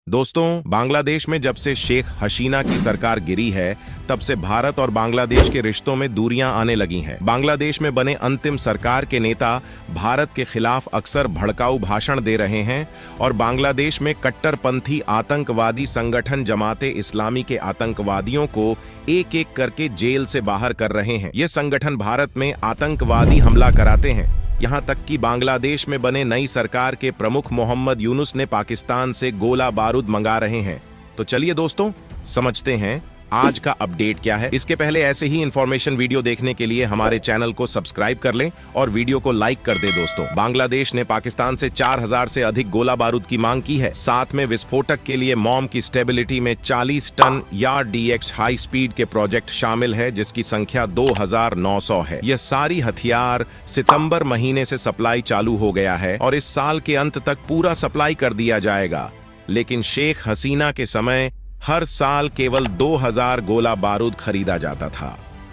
दोस्तों, बांग्लादेश में जब से शेख हसीना की सरकार गिरी है, तब से भारत और बांग्लादेश के रिश्तों में दूरियां आने लगी हैं। बांग्लादेश में बने अंतिम सरकार के नेता भारत के खिलाफ अक्सर भड़काऊ भाषण दे रहे हैं और बांग्लादेश में कट्टरपंथी आतंकवादी संगठन जमाते इस्लामी के आतंकवादियों को एक एक करके जेल से बाहर कर रहे हैं। ये संगठन भारत में आतंकवादी हमला कराते हैं। यहां तक कि बांग्लादेश में बने नई सरकार के प्रमुख मोहम्मद यूनुस ने पाकिस्तान से गोला बारूद मंगा रहे हैं। तो चलिए दोस्तों, समझते हैं आज का अपडेट क्या है। इसके पहले ऐसे ही इंफॉर्मेशन वीडियो देखने के लिए हमारे चैनल को सब्सक्राइब कर लें और वीडियो को लाइक कर दें। दोस्तों, बांग्लादेश ने पाकिस्तान से 4000 से अधिक गोला बारूद की मांग की है। साथ में विस्फोटक के लिए मॉम की स्टेबिलिटी में 40 टन या DX हाई स्पीड के प्रोजेक्ट शामिल है, जिसकी संख्या 2900 है। यह सारी हथियार सितंबर महीने से सप्लाई चालू हो गया है और इस साल के अंत तक पूरा सप्लाई कर दिया जाएगा। लेकिन शेख हसीना के समय हर साल केवल 2000 गोला बारूद खरीदा जाता था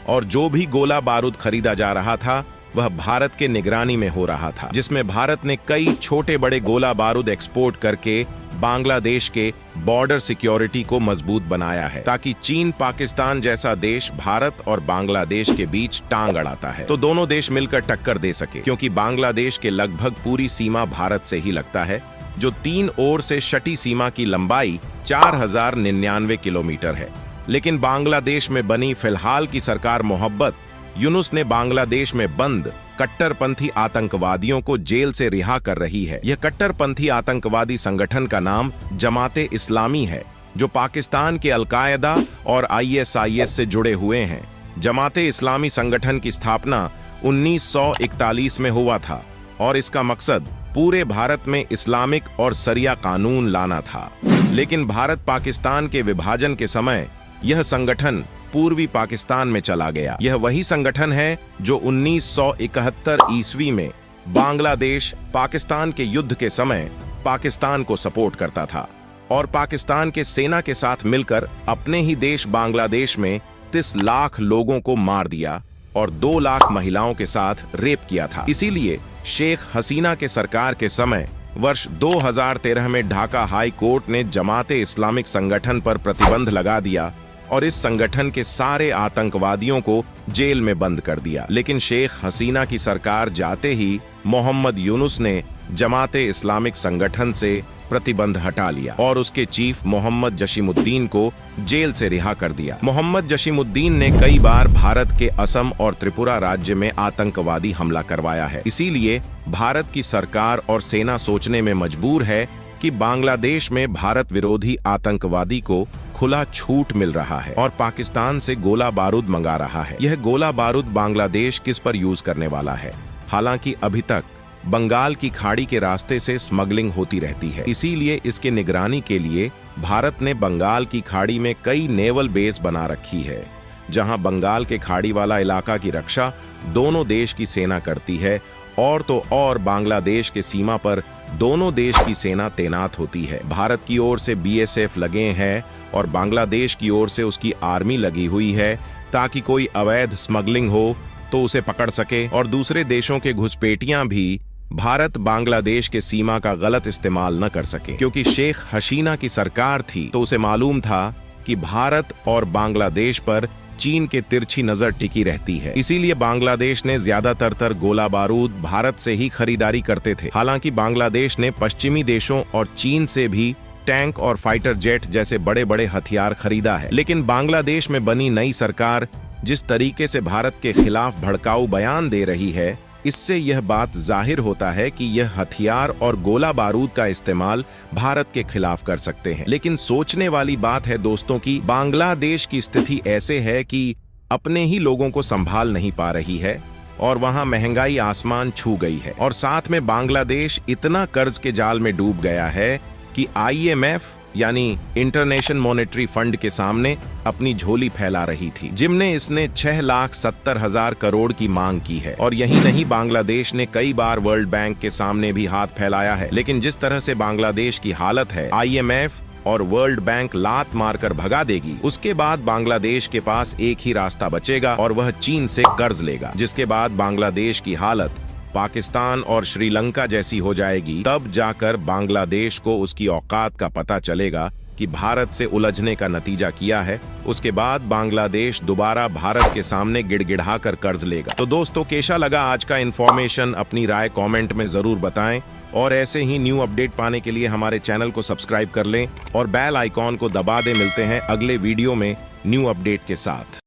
और जो भी गोला बारूद खरीदा जा रहा था वह भारत के निगरानी में हो रहा था, जिसमें भारत ने कई छोटे बड़े गोला बारूद एक्सपोर्ट करके बांग्लादेश के बॉर्डर सिक्योरिटी को मजबूत बनाया है, ताकि चीन पाकिस्तान जैसा देश भारत और बांग्लादेश के बीच टांग अड़ाता है तो दोनों देश मिलकर टक्कर दे सके, क्योंकि बांग्लादेश के लगभग पूरी सीमा भारत से ही लगता है, जो 3 ओर से सटी सीमा की लंबाई 4099 किलोमीटर है। लेकिन बांग्लादेश में बनी फिलहाल की सरकार मोहम्मद यूनुस ने बांग्लादेश में बंद कट्टरपंथी आतंकवादियों को जेल से रिहा कर रही है। यह कट्टरपंथी आतंकवादी संगठन का नाम जमाते इस्लामी है, जो पाकिस्तान के अल-कायदा और ISIS से जुड़े हुए हैं। जमाते इस्लामी संगठन की स्थापना 1941 में हुआ था और इसका मकसद पूरे भारत में इस्लामिक और शरिया कानून लाना था। लेकिन भारत पाकिस्तान के विभाजन के समय यह संगठन पूर्वी पाकिस्तान में चला गया। यह वही संगठन है जो 1971 ईस्वी में बांग्लादेश पाकिस्तान के युद्ध के समय पाकिस्तान को सपोर्ट करता था और पाकिस्तान के सेना के साथ मिलकर अपने ही देश बांग्लादेश में 30 लाख लोगों को मार दिया और 2 लाख महिलाओं के साथ रेप किया था। इसीलिए शेख हसीना के सरकार के समय वर्ष 2013 में ढाका हाई कोर्ट ने जमाते इस्लामिक संगठन पर प्रतिबंध लगा दिया और इस संगठन के सारे आतंकवादियों को जेल में बंद कर दिया। लेकिन शेख हसीना की सरकार जाते ही मोहम्मद यूनुस ने जमाते इस्लामिक संगठन से प्रतिबंध हटा लिया और उसके चीफ मोहम्मद जसीमुद्दीन को जेल से रिहा कर दिया। मोहम्मद जसीमुद्दीन ने कई बार भारत के असम और त्रिपुरा राज्य में आतंकवादी हमला करवाया है। इसीलिए भारत की सरकार और सेना सोचने में मजबूर है कि बांग्लादेश में भारत विरोधी आतंकवादी को खुला छूट मिल रहा है और पाकिस्तान से गोला बारूद मंगा रहा है। यह गोला बारूद बांग्लादेश किस पर यूज करने वाला है? हालांकि अभी तक बंगाल की खाड़ी के रास्ते से स्मगलिंग होती रहती है, इसीलिए इसके निगरानी के लिए भारत ने बंगाल की खाड़ी में कई नेवल बेस बना रखी है, जहां बंगाल के खाड़ी वाला इलाका की रक्षा दोनों देश की सेना करती है और तो और बांग्लादेश के सीमा पर दोनों देश की सेना तैनात होती है। भारत की ओर से BSF लगे हैं और बांग्लादेश की ओर से उसकी आर्मी लगी हुई है, ताकि कोई अवैध स्मगलिंग हो तो उसे पकड़ सके और दूसरे देशों के घुसपैठियां भी भारत बांग्लादेश के सीमा का गलत इस्तेमाल न कर सके। क्योंकि शेख हसीना की सरकार थी तो उसे मालूम था कि भारत और बांग्लादेश पर चीन के तिरछी नजर टिकी रहती है, इसीलिए बांग्लादेश ने ज्यादातर गोला बारूद भारत से ही खरीदारी करते थे। हालांकि बांग्लादेश ने पश्चिमी देशों और चीन से भी टैंक और फाइटर जेट जैसे बड़े बड़े हथियार खरीदा है। लेकिन बांग्लादेश में बनी नई सरकार जिस तरीके से भारत के खिलाफ भड़काऊ बयान दे रही है, इससे यह बात जाहिर होता है कि यह हथियार और गोला बारूद का इस्तेमाल भारत के खिलाफ कर सकते हैं। लेकिन सोचने वाली बात है दोस्तों कि बांग्लादेश की स्थिति ऐसे है कि अपने ही लोगों को संभाल नहीं पा रही है और वहां महंगाई आसमान छू गई है और साथ में बांग्लादेश इतना कर्ज के जाल में डूब गया है कि IMF यानी इंटरनेशनल मॉनेटरी फंड के सामने अपनी झोली फैला रही थी, जिनने इसने 6,70,000 करोड़ की मांग की है। और यही नहीं, बांग्लादेश ने कई बार वर्ल्ड बैंक के सामने भी हाथ फैलाया है। लेकिन जिस तरह से बांग्लादेश की हालत है, IMF और वर्ल्ड बैंक लात मारकर भगा देगी। उसके बाद बांग्लादेश के पास एक ही रास्ता बचेगा और वह चीन से कर्ज लेगा, जिसके बाद बांग्लादेश की हालत पाकिस्तान और श्रीलंका जैसी हो जाएगी, तब जाकर बांग्लादेश को उसकी औकात का पता चलेगा कि भारत से उलझने का नतीजा क्या है। उसके बाद बांग्लादेश दोबारा भारत के सामने गिड़गिड़ा कर कर्ज लेगा। तो दोस्तों, कैसा लगा आज का इन्फॉर्मेशन? अपनी राय कमेंट में जरूर बताएं और ऐसे ही न्यू अपडेट पाने के लिए हमारे चैनल को सब्सक्राइब कर लें और बेल आइकॉन को दबा दें। मिलते हैं अगले वीडियो में न्यू अपडेट के साथ।